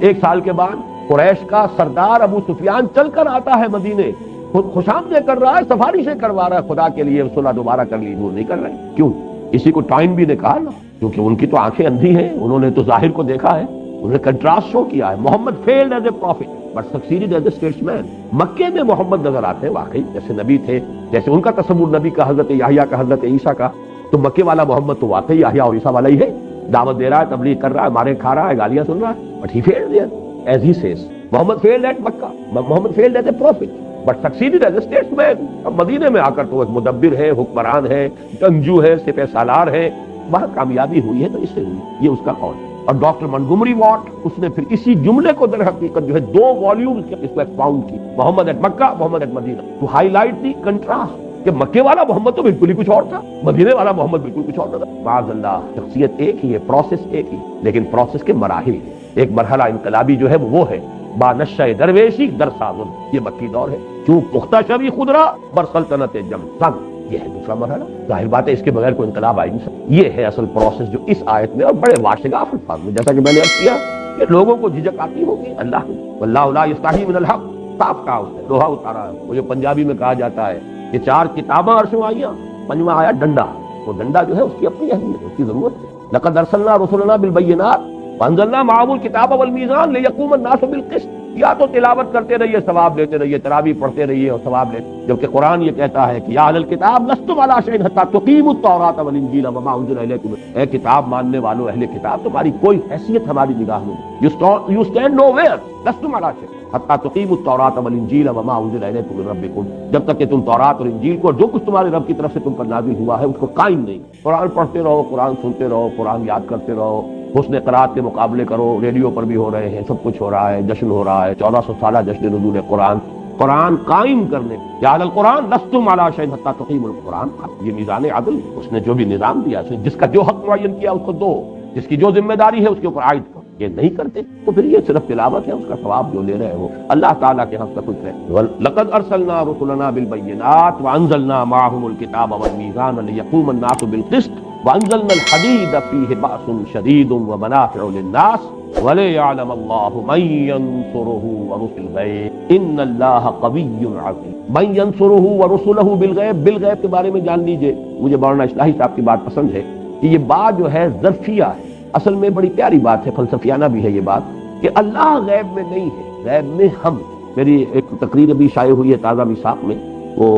1 سال کے بعد قریش کا سردار ابو سفیان چل کر آتا ہے مدینے، خوش آمدید کر رہا ہے، سفارشیں کروا رہا ہے، خدا کے لیے صلح دوبارہ کر لی، دور نہیں کر رہے، کیوں؟ اسی کو ٹائم بھی نے کہا نا، کیونکہ ان کی تو آنکھیں اندھی ہیں، انہوں نے تو ظاہر کو دیکھا ہے، انہوں نے کنٹراسٹ شو کیا ہے، Muhammad failed as a prophet but succeeded as a statesman, مکے میں محمد نظر آتے ہیں واقعی جیسے نبی تھے، جیسے ان کا تصور نبی کا حضرت یحییٰ کا حضرت عیسیٰ کا، تو مکے والا محمد تو واقعی یحییٰ اور عیسیٰ والا ہی ہے، دعوت دے رہا ہے، تبلیغ کر رہا ہے، مارے کھا رہا ہے، گالیاں سن رہا ہے، but he failed there as he sees, Muhammad failed at Mecca, Muhammad failed as a prophet but succeeded as a statesman. اب مدینے میں آ کر تو ایک مدبر ہے، حکمران ہے، جنگجو ہے، سپہ سالار ہے، وہاں کامیابی ہوئی ہے تو اس سے ہوئی، یہ اس کا قول ہے۔ اور ڈاکٹر منگومری واٹ اس نے پھر اسی جملے کو در حقیقت جو ہے 2 والیومز کے اس کو ایکسپاؤنڈ کی، Muhammad at Mecca, Muhammad at Medina, to highlight the contrast کہ مکے والا محمد تو بالکل ہی کچھ اور تھا، مدینے والا محمد بالکل کچھ اور تھا، معاذ اللہ، شخصیت ایک ہی ہے، پروسیس ایک ہی، لیکن پروسیس کے مراحل ہیں۔ ایک مرحلہ انقلابی جو ہے وہ ہے با نشہ درویشی در سازن، یہ مکی دور ہے، کیوں پختہ شبی خدرا بر سلطنت جم سن، یہ ہے دوسرا مرحلہ، ظاہر بات ہے اس کے بغیر کوئی انقلاب آئی نہیں سکتا۔ یہ ہے اصل پروسیس جو اس آیت میں اور بڑے واشگاف الفاظ میں، جیسا کہ میں نے عرض کیا کہ لوگوں کو جھجک آتی ہوگی، اللہ واللہ لا یستحی من الحق، صاف کہا اس نے، لوہا اتارا ہے، وہ جو پنجابی میں کہا جاتا ہے کہ 4 کتاباں عرش میں آئیاں، 5واں آیا ڈنڈا، وہ ڈنڈا جو ہے اس کی اپنی اہمیت، اس کی ضرورت ہے، لقد ارسلنا رسلنا بالبینات وانزلنا معهم الکتاب والمیزان لیقوم الناس بالقسط، یا تو تلاوت کرتے رہیے ثواب لیتے رہیے، تراویح پڑھتے رہیے اور ثواب لیتے، جبکہ قرآن یہ کہتا ہے کہ یا اہل الکتاب لستم علی شیء حتی تقیموا التوراۃ والانجیل وما انزل الیکم، اے کتاب ماننے والو اہل کتاب، تمہاری کوئی حیثیت ہماری نگاہ میں نہیں، یو اسٹینڈ نو ویئر لستم علی شیء حتی تقیموا التوراۃ والانجیل وما انزل الیکم من ربکم، جب تک کہ تم تورات اور انجیل کو جو کچھ تمہارے رب کی طرف سے تم پر نازل ہوا ہے اس کو قائم نہیں، قرآن پڑھتے رہو، قرآن سنتے رہو، قرآن یاد کرتے رہو، حسن قرات کے مقابلے کرو، ریڈیو پر بھی ہو رہے ہیں، سب کچھ ہو رہا ہے، جشن ہو رہا ہے، 1400 سالہ جشن نزول قرآن، قرآن قائم کرنے یا علی القرآن لستم علی شیء حتی تقیموا القرآن، یہ میزان عدل، اس نے جو بھی نظام دیا، اس نے جس کا جو حق معین کیا اس کو دو، جس کی جو ذمہ داری ہے اس کے اوپر عائد کرو، یہ نہیں کرتے تو پھر یہ صرف تلاوت ہے، اس کا ثواب جو لے رہے ہو اللہ تعالیٰ کے ہاں سب کچھ ہے۔ لقد ارسلنا رسلنا بالبینات وانزلنا معهم الکتاب والمیزان لیقوم الناس بالقسط وانزلنا الحدید فیہ بأس شدید ومنافع للناس وَلِيَعْلَمَ اللَّهُ مَن يَنصُرُهُ وَرُسُلُهُ بِالْغَيْبِ إِنَّ اللَّهَ قَوِيٌّ عَزِيزٌ۔ من ينصره ورسله بالغیب، بالغیب کے بارے میں جان لیجئے، مجھے مولانا اصلاحی صاحب کی بات پسند ہے کہ یہ بات جو ہے ظرفیہ ہے، اصل میں بڑی پیاری بات ہے، فلسفیانہ بھی ہے یہ بات کہ اللہ غیب میں نہیں ہے، غیب میں ہم۔ میری ایک تقریر ابھی شائع ہوئی ہے تازہ میثاق میں، وہ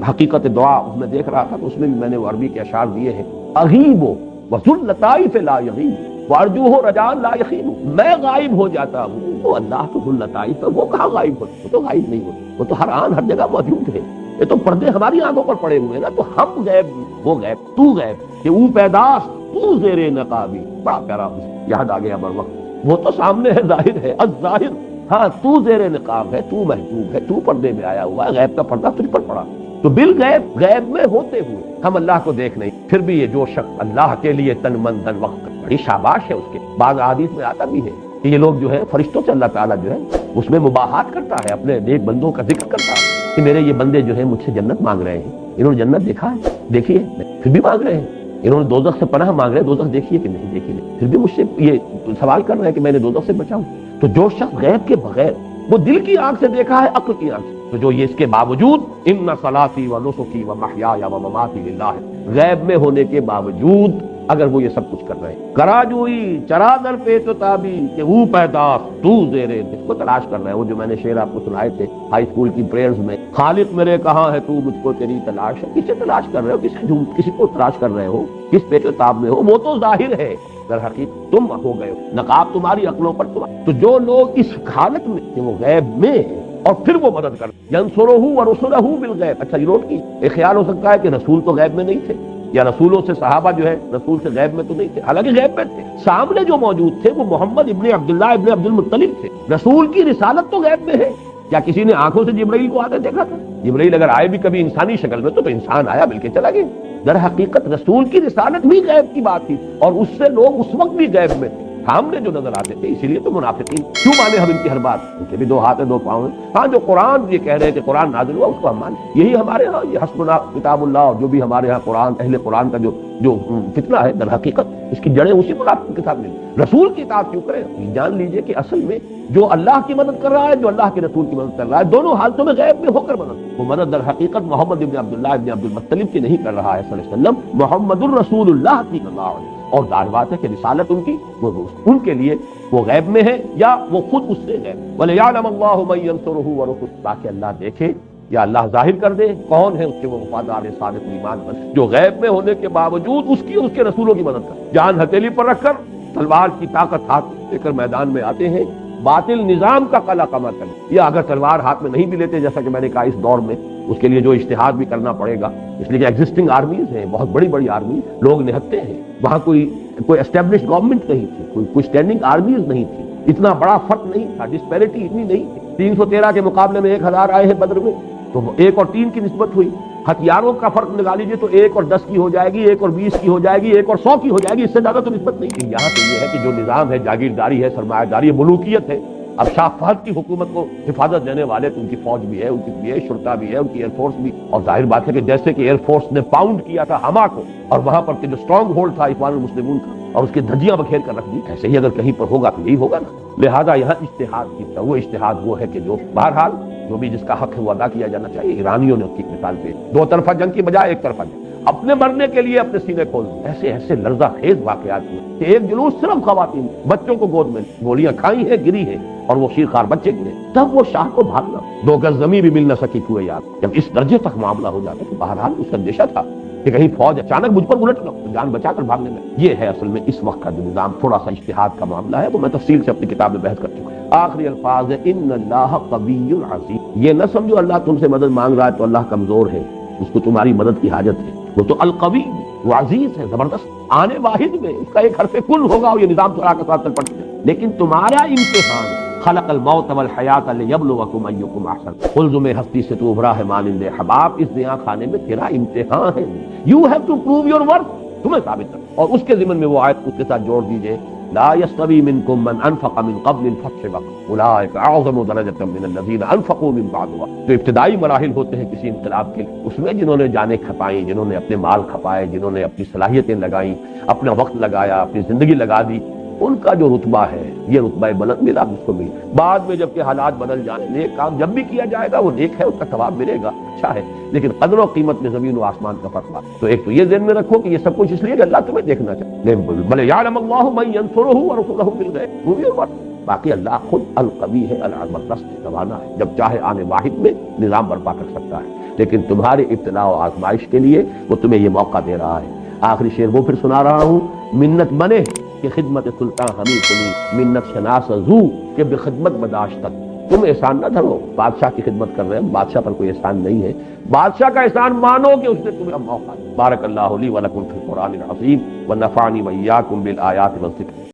حقیقت دعا اس میں دیکھ رہا تھا تو اس میں بھی میں نے وہ عربی کے اشعار دیے ہیں، اغیب وذو اللطائف لا یغیب وارجوہ رجاء لا یخیب، میں غائب ہو جاتا ہوں تو اللہ تو ذو اللطائف ہے، وہ کہاں غائب ہوتا، وہ تو غائب نہیں ہوتا، وہ تو ہر آن ہر جگہ موجود ہے، یہ تو پردے ہماری آنکھوں پر پڑے ہوئے ہیں نا، تو ہم غیب وہ غیب تو غیب کہ او پیداست تو زیر نقابی، بڑا پیارا یاد آ گیا بر وقت، وہ تو سامنے ہے، ظاہر ہے، الظاہر، ہاں تو زیر نقاب ہے، تو محجوب ہے، تو پردے میں آیا ہوا ہے، غیب کا پردہ تجھ پر پڑا، تو بالغیب غیب میں ہوتے ہوئے ہم اللہ کو دیکھ نہیں، پھر بھی یہ جو شخص اللہ کے لیے تن من دن وقت، بڑی شاباش ہے اس کے، بعض احادیث میں آتا بھی ہے کہ یہ لوگ جو ہے فرشتوں سے اللہ تعالیٰ جو ہے اس میں مباحات کرتا ہے، اپنے نیک بندوں کا ذکر کرتا ہے کہ میرے یہ بندے جو ہیں مجھ سے جنت مانگ رہے ہیں، انہوں نے جنت دیکھا ہے دیکھیے، پھر بھی مانگ رہے ہیں، انہوں نے دوزخ سے پناہ مانگ رہے ہیں، دوزخ دیکھیے کہ نہیں دیکھی نہیں، پھر بھی مجھ سے یہ سوال کر رہے ہیں کہ میں نے دوزخ سے بچاؤں۔ تو جو شخص غیب کے بغیر، وہ دل کی آنکھ سے دیکھا ہے، عقل کی آنکھ سے، تو جو یہ اس کے باوجود ان صلاتی و نسکی و محیای و مماتی للہ، غیب میں ہونے کے باوجود اگر وہ یہ سب کچھ کر رہے ہیں، کرا جوئی چرا در پیچ و تابی کہ وہ پیداست تو زیرے، اس کو تلاش کر رہے ہیں، وہ جو میں نے شعر آپ کو سنائے تھے ہائی اسکول کی پریئرز میں، خالق میرے کہاں ہے تو مجھ کو تیری تلاش ہے، کسے تلاش کر رہے ہو، کسی کو تلاش کر رہے ہو، کس پیچ و تاب میں ہو، وہ تو ظاہر ہے، در حقیقت تم ہو گئے ہو، نقاب تمہاری عقلوں پر تو جو لوگ اس حالت میں کہ وہ غیب میں ہیں اور پھر وہ مدد کر ینصرہ ورسلہ بالغیب، اچھا یہ نوٹ کی، ایک خیال ہو سکتا ہے کہ رسول تو غیب میں نہیں تھے، یا رسولوں سے صحابہ جو ہے رسول سے غیب میں تو نہیں تھے، حالانکہ غیب میں تھے، سامنے جو موجود تھے وہ محمد ابن عبداللہ ابن عبد المطلب تھے، رسول کی رسالت تو غیب میں ہے، کیا کسی نے آنکھوں سے جبرائیل کو آتے دیکھا تھا؟ جبرائیل اگر آئے بھی کبھی انسانی شکل میں تو انسان آیا مل کے چلا گیا، در حقیقت رسول کی رسالت بھی غیب کی بات تھی، اور اس سے لوگ اس وقت بھی غیب میں تھے، سامنے جو نظر آتے تھے، اسی لیے تو منافقین کیوں مانے ہم ان کی ہر بات، ان کے بھی دو ہاتھ ہیں دو پاؤں ہیں، ہاں جو قرآن یہ کہہ رہے ہیں کہ قرآن نازل ہوا اس کو ہم مانیں، یہی ہمارے ہاں یہ حسبنا کتاب اللہ، اور جو بھی ہمارے ہاں قرآن اہل قرآن کا جو فتنہ ہے، در حقیقت اس کی جڑیں اسی منافق کے ساتھ ملی، رسول کی اطاعت کیوں کریں؟ جان لیجئے کہ اصل میں جو اللہ کی مدد کر رہا ہے، جو اللہ کے رسول کی مدد کر رہا ہے، دونوں حالتوں میں غیب میں ہو کر مدد، وہ مدد در حقیقت محمد ابن عبداللہ ابن عبد المطلب کی نہیں کر رہا ہے صلی اللہ علیہ وسلم، محمد الرسول اللہ کی صلی اللہ علیہ وسلم، اور ظاہر بات ہے کہ رسالت ان کی وہ ان کے لیے وہ غیب میں ہے یا وہ خود اس سے غیب، وَلِيَعْلَمَ اللَّهُ مَن يَنصُرُهُ وَرُسُلُهُ، تاکہ اللہ دیکھے یا اللہ ظاہر کر دے کون ہے اس کے وہ وفادار صادق ایمان بن، جو غیب میں ہونے کے باوجود اس کی اور اس کے رسولوں کی مدد کر، جان ہتھیلی پر رکھ کر تلوار کی طاقت ہاتھ لے کر میدان میں آتے ہیں، باطل نظام کا قلع قمع کریں، یا اگر تلوار ہاتھ میں نہیں بھی لیتے، جیسا کہ میں نے کہا اس دور میں اس کے لیے جو اجتہاد بھی کرنا پڑے گا، اس لیے کہ ایگزسٹنگ آرمیز ہیں، بہت بڑی بڑی آرمیز، لوگ نہتے ہیں، وہاں کوئی اسٹیبلش گورنمنٹ نہیں تھی، کوئی اسٹینڈنگ آرمیز نہیں تھی، اتنا بڑا فرق نہیں تھا، ڈسپیرٹی اتنی نہیں تھی، 313 کے مقابلے میں 1000 آئے ہیں بدر میں، تو 1 اور 3 کی نسبت ہوئی، ہتھیاروں کا فرق نکال لیجیے تو 1 اور 10 کی ہو جائے گی، 1 اور 20 کی ہو جائے گی، 1 اور 100 کی ہو جائے گی، اس سے زیادہ تو نسبت نہیں ہے۔ یہاں تو یہ ہے کہ جو نظام ہے جاگیرداری ہے، سرمایہ داری ہے، ملوکیت ہے، اب شاہ فہد کی حکومت کو حفاظت دینے والے تو ان کی فوج بھی ہے، ان کی بھی ہے، شرطہ بھی ہے، ان کی ایئر فورس بھی، اور ظاہر بات ہے کہ جیسے کہ ایئر فورس نے پاؤنڈ کیا تھا ہما کو، اور وہاں پر کہ جو اسٹرانگ ہولڈ تھا اخوان المسلمون کا، اور اس کی دھجیاں بکھیر کر رکھ دی، ایسے ہی اگر کہیں پر ہوگا تو یہی ہوگا نا، لہذا یہاں اجتہاد کی طرح، وہ اجتہاد وہ ہے کہ جو بہرحال جو بھی جس کا حق ہے وہ ادا کیا جانا چاہیے۔ ایرانیوں نے اس کی مثال پہ 2 طرفہ جنگ کی بجائے 1 طرفہ جنگ، اپنے مرنے کے لیے اپنے سینے کھول دی، ایسے ایسے لرزہ خیز واقعات ہوئے کہ ایک جلوس صرف خواتین بچوں کو گود میں گولیاں کھائی ہیں، گری ہے، اور وہ شیرخوار بچے گرے، تب وہ شاہ کو بھاگنا، 2 گز زمین بھی مل نہ سکی کوئی یاد، جب اس درجے تک معاملہ ہو جاتا تو بہرحال اس کا اندیشہ تھا کہ کہیں فوج اچانک مجھ پر الٹ نہ ہو، جان بچا کر بھاگنے میں، یہ ہے اصل میں اس وقت کا جو نظام، تھوڑا سا اجتہاد کا معاملہ ہے، وہ میں تفصیل سے اپنی کتاب میں بحث کر چکا ہوں۔ آخری الفاظ ہے ان اللہ قوی عزیز، یہ نہ سمجھو اللہ تم سے مدد مانگ رہا ہے تو اللہ کمزور ہے، اس کو تمہاری مدد کی حاجت ہے، وہ تو القوی، وہ عزیز ہے، زبردست، آنے واحد میں اس کا ایک حرف کل ہوگا اور یہ نظام چلا کے ساتھ چل پڑتا ہے، لیکن تمہارا امتحان خلق الموت والحیات لیبلوکم ایکم احسن، قلزم ہستی سے تو ابھرا ہے مانند حباب، اس دیا خانے میں تیرا امتحان ہے، you have to prove your work, تمہیں ثابت کرنا۔ اور اس کے ضمن میں وہ آیت اس کے ساتھ جوڑ دیجئے، لا يستوی منکم من انفق من قبل الفتح وقتل اولئک اعظم درجۃ من الذین انفقوا من بعد وقتل۔ جو ابتدائی مراحل ہوتے ہیں کسی انقلاب کے، اس میں جنہوں نے جانیں کھپائیں، جنہوں نے اپنے مال کھپائے، جنہوں نے اپنی صلاحیتیں لگائیں، اپنا وقت لگایا، اپنی زندگی لگا دی، ان کا جو رتبہ ہے یہ رتبہ بلند ملا اس کو ملا۔ بعد میں جب کہ حالات بدل جائیں، نیک کام جب بھی کیا جائے گا وہ نیک ہے، اس کا ثواب ملے گا، اچھا ہے، لیکن قدر و قیمت میں زمین و آسمان کا فرق ہے۔ تو ایک تو یہ ذہن میں رکھو کہ یہ سب کچھ اس لیے کہ اللہ تمہیں دیکھنا چاہے، بھلے یعلم اللہ من ینصرہ ورسلہ بالغیب، باقی اللہ خود القوی ہے، العزمت توانا ہے، جب چاہے آنے واحد میں نظام برپا کر سکتا ہے، لیکن تمہارے ابتلاء و آزمائش کے لیے وہ تمہیں یہ موقع دے رہا ہے۔ آخری شعر وہ پھر سنا رہا ہوں، منت بنے کہ خدمت سلطان ہمیں سنی، منت شناس زو کہ بخدمت بداشتت، تم احسان نہ دھرو، بادشاہ کی خدمت کر رہے ہیں، بادشاہ پر کوئی احسان نہیں ہے، بادشاہ کا احسان مانو کہ اس نے تمہیں موقع دیا۔ بارک اللہ لی ولکم فی القرآن العظیم ونفعنی وإیاکم بالآیات والذکر